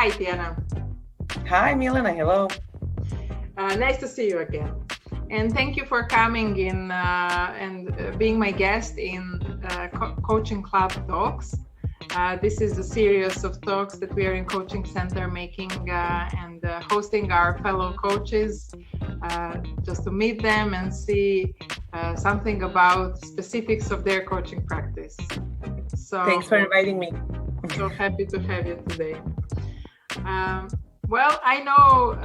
Hi, Tijana. Hi, Milena. Hello. Nice to see you again. And thank you for coming in and being my guest in Coaching Club Talks. This is a series of talks that we are in Coaching Center making and hosting our fellow coaches just to meet them and see something about specifics of their coaching practice. So thanks for inviting me. So happy to have you today. Well, I know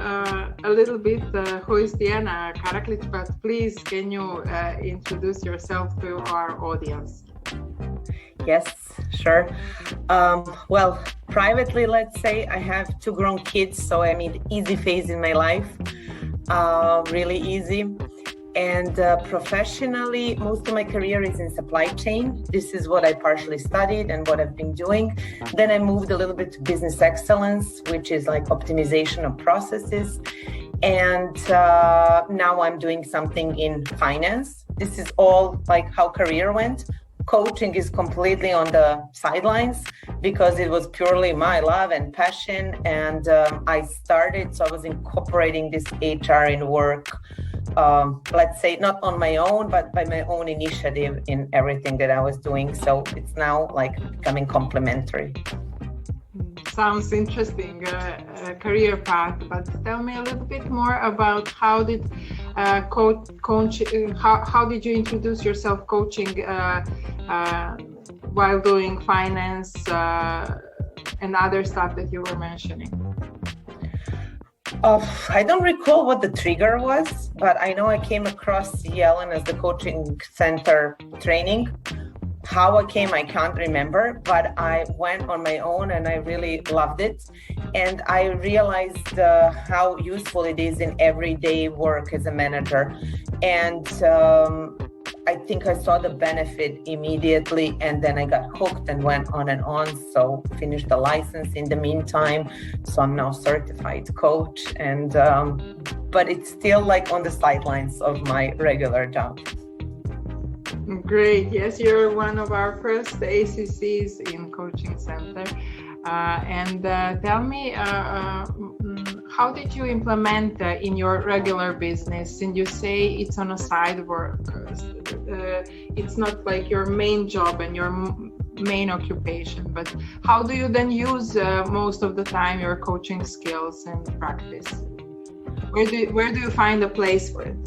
a little bit who is Tijana Karaklic, but please can you introduce yourself to our audience? Yes, sure. Well, privately, let's say I have 2 grown kids, so I'm in easy phase in my life, really easy. And professionally, most of my career is in supply chain. This is what I partially studied and what I've been doing. Then I moved a little bit to business excellence, which is like optimization of processes. And now I'm doing something in finance. This is all like how career went. Coaching is completely on the sidelines because it was purely my love and passion. And I was incorporating this HR in work, let's say not on my own, but by my own initiative in everything that I was doing. So it's now like becoming complementary. Sounds interesting, career path, but tell me a little bit more about how did how did you introduce yourself coaching while doing finance and other stuff that you were mentioning? I don't recall what the trigger was, but I know I came across Yellen as the coaching center training. How I came, I can't remember, but I went on my own and I really loved it. And I realized how useful it is in everyday work as a manager. And I think I saw the benefit immediately, and then I got hooked and went on and on. So finished the license in the meantime. So I'm now certified coach, and but it's still like on the sidelines of my regular job. Great. Yes, you're one of our first ACCs in Coaching Center. And tell me, how did you implement in your regular business? And you say it's on a side work. It's not like your main job and your main occupation, but how do you then use most of the time your coaching skills and practice? Where do you find a place for it?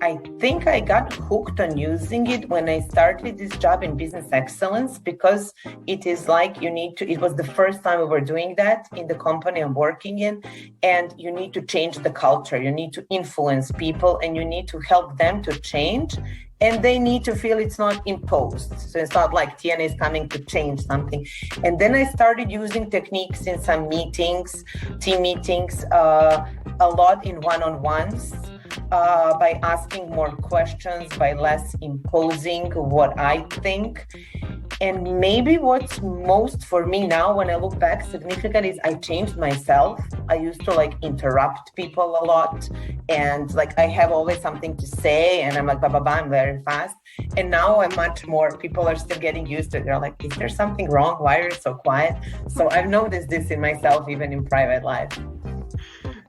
I think I got hooked on using it when I started this job in business excellence, because it is like it was the first time we were doing that in the company I'm working in, and you need to change the culture. You need to influence people and you need to help them to change, and they need to feel it's not imposed. So it's not like Tijana is coming to change something. And then I started using techniques in some meetings, team meetings, a lot in one-on-ones. By asking more questions, by less imposing what I think. And maybe what's most for me now, when I look back significant, is I changed myself. I used to like interrupt people a lot, and like I have always something to say, and I'm like, I'm very fast. And now I'm much more, people are still getting used to it. They're like, is there something wrong? Why are you so quiet? So I've noticed this in myself, even in private life.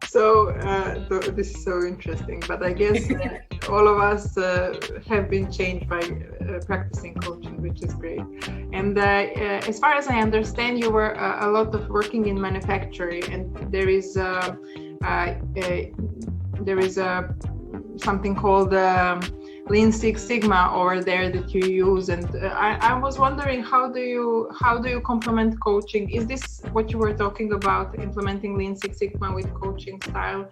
So this is so interesting, but I guess all of us have been changed by practicing coaching, which is great. And as far as I understand, you were a lot of working in manufacturing, and there is something called Lean Six Sigma over there that you use, and I was wondering how do you complement coaching? Is this what you were talking about, implementing Lean Six Sigma with coaching style?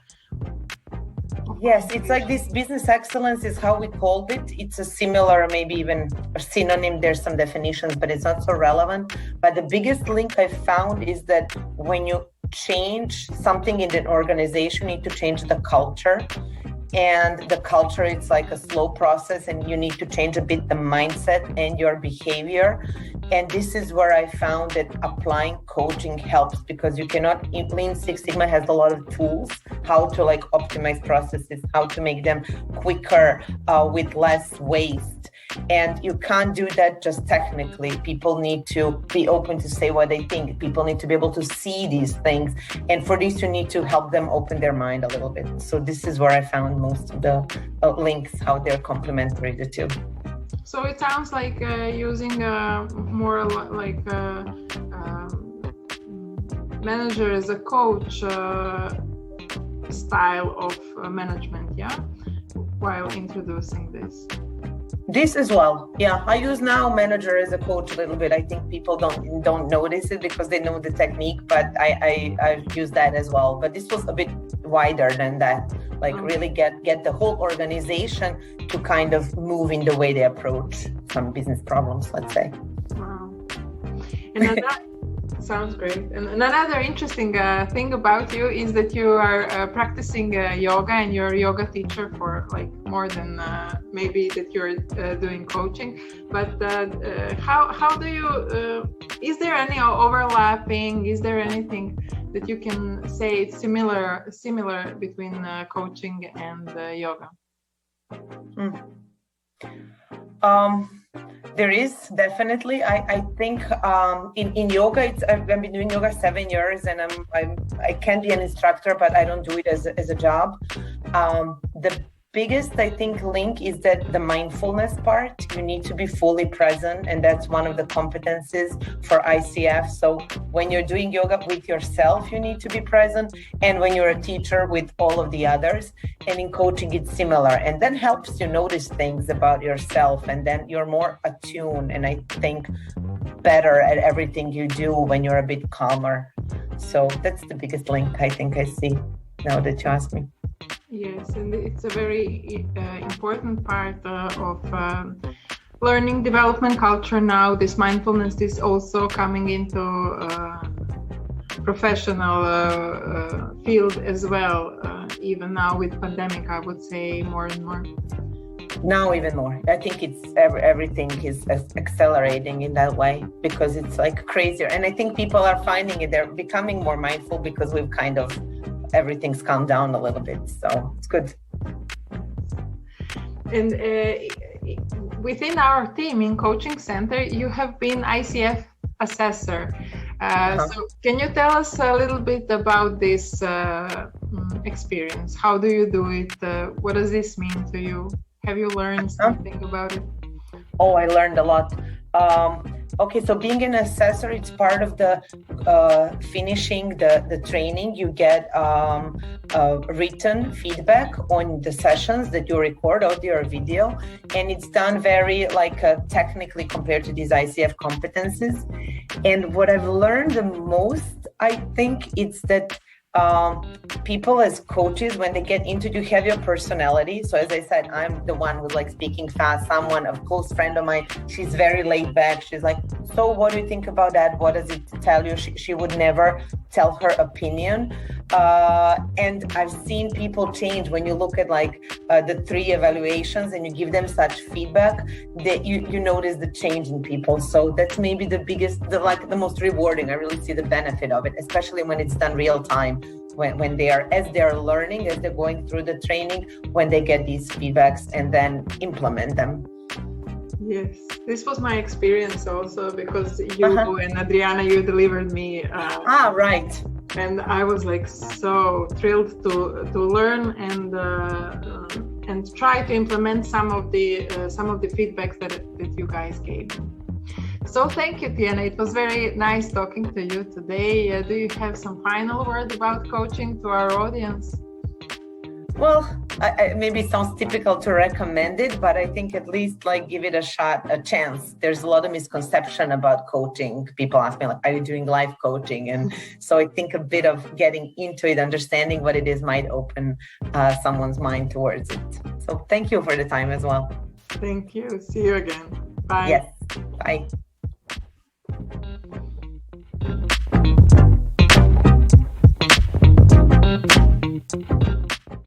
Yes, it's like this business excellence is how we called it. It's a similar, maybe even a synonym. There's some definitions, but it's not so relevant. But the biggest link I found is that when you change something in an organization, you need to change the culture. And the culture, it's like a slow process, and you need to change a bit the mindset and your behavior. And this is where I found that applying coaching helps, because you cannot, Lean Six Sigma has a lot of tools, how to like optimize processes, how to make them quicker with less waste. And you can't do that just technically. People need to be open to say what they think. People need to be able to see these things. And for this, you need to help them open their mind a little bit. So this is where I found most of the links, how they're complementary, the two. So it sounds like using more like manager as a coach style of management, yeah, while introducing this. This as well, yeah. I use now manager as a coach a little bit. I think people don't notice it because they know the technique, but I use that as well. But this was a bit wider than that. Like really get the whole organization to kind of move in the way they approach some business problems, let's say. Wow. And that sounds great. And another interesting thing about you is that you are practicing yoga, and you're a yoga teacher for like more than maybe that you're doing coaching. But how do you? Is there any overlapping? Is there anything that you can say it's similar between coaching and yoga? There is definitely. I think in yoga, I've been doing yoga 7 years, and I can be an instructor, but I don't do it as a job. The biggest, I think, link is that the mindfulness part, you need to be fully present, and that's one of the competencies for ICF. So when you're doing yoga with yourself, you need to be present, and when you're a teacher with all of the others. And in coaching, it's similar, and that helps you notice things about yourself, and then you're more attuned, and I think better at everything you do when you're a bit calmer. So that's the biggest link I think I see now that you ask me. Yes, and it's a very important part of learning development culture now. This mindfulness is also coming into professional field as well. Even now with pandemic, I would say more and more. Now even more. I think it's everything is accelerating in that way because it's like crazier. And I think people are finding it. They're becoming more mindful because we've kind of everything's calmed down a little bit, so it's good. And within our team in Coaching Center, you have been ICF Assessor. So can you tell us a little bit about this experience? How do you do it? What does this mean to you? Have you learned something about it? Oh, I learned a lot. Okay, so being an assessor, it's part of the finishing the training. You get written feedback on the sessions that you record, audio or video, and it's done very technically compared to these ICF competencies. And what I've learned the most, I think, it's that people as coaches, when they get into, you have your personality. So as I said, I'm the one who's like speaking fast. Someone, a close friend of mine, she's very laid back. She's like, so what do you think about that? What does it tell you? She would never tell her opinion. And I've seen people change when you look at the 3 evaluations and you give them such feedback that you notice the change in people. So that's maybe the biggest, the most rewarding. I really see the benefit of it, especially when it's done real time. When they are, as they're learning, as they're going through the training, when they get these feedbacks and then implement them. Yes, this was my experience also because you and Adriana, you delivered me. Right. And I was like so thrilled to learn and try to implement some of the feedbacks that you guys gave. So thank you, Tijana. It was very nice talking to you today. Do you have some final words about coaching to our audience? Well, maybe it sounds typical to recommend it, but I think at least give it a shot, a chance. There's a lot of misconception about coaching. People ask me, are you doing life coaching? And so I think a bit of getting into it, understanding what it is might open someone's mind towards it. So thank you for the time as well. Thank you. See you again. Bye. Yes. Bye.